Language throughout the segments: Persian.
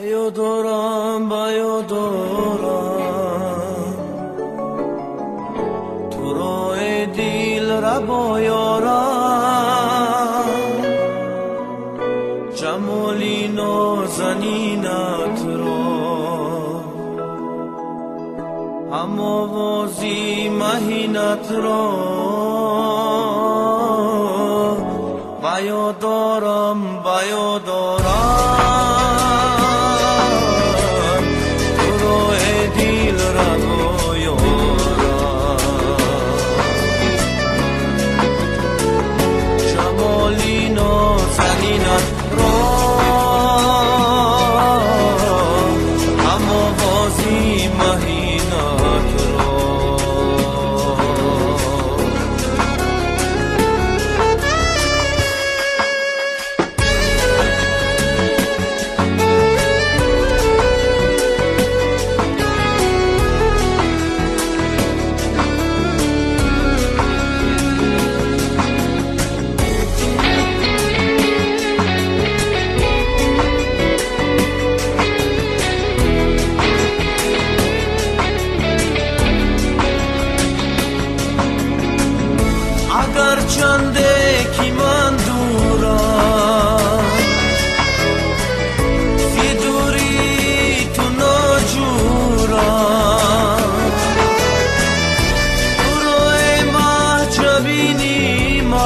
بایو دارم تو رو ای دیل را بایارم جمالی نازنینت را اما وازی مهینت را بایو دارم اگر چنده که من دورم زی دوری تو ناجورم تو روی محجبینی من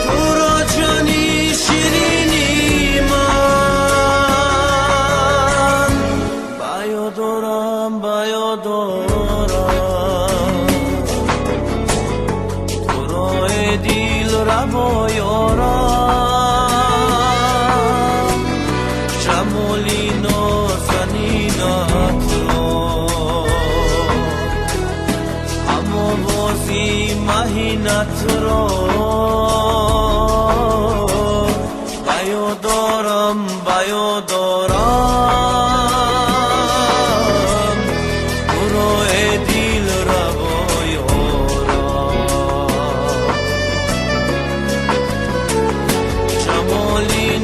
تو را جانی شیرینی من بایو دارم دیل را بایارم جمالی نازنینت را اما بازی مهینت را بایو دارم تو رو ای دیل را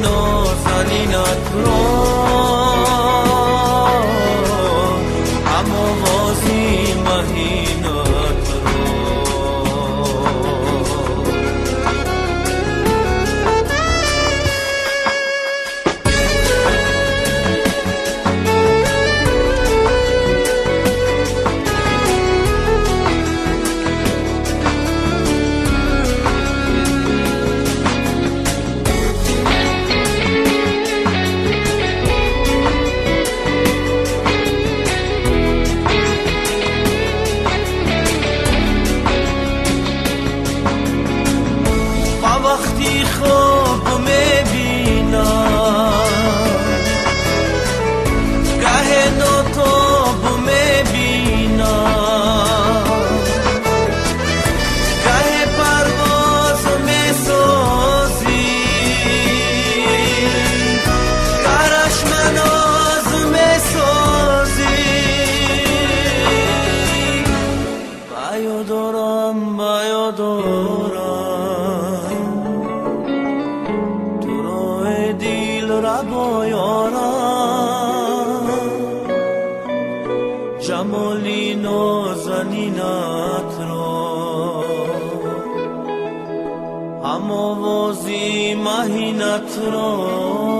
نازنینت را اما وازی مهینت را وقتی خواب میبینم گه ناتاب میبینم گه پرواز میسازی گرش مناز میسازی بایو دارم دیل را بایارم جمالی نازنینت را اما وازی مهینت را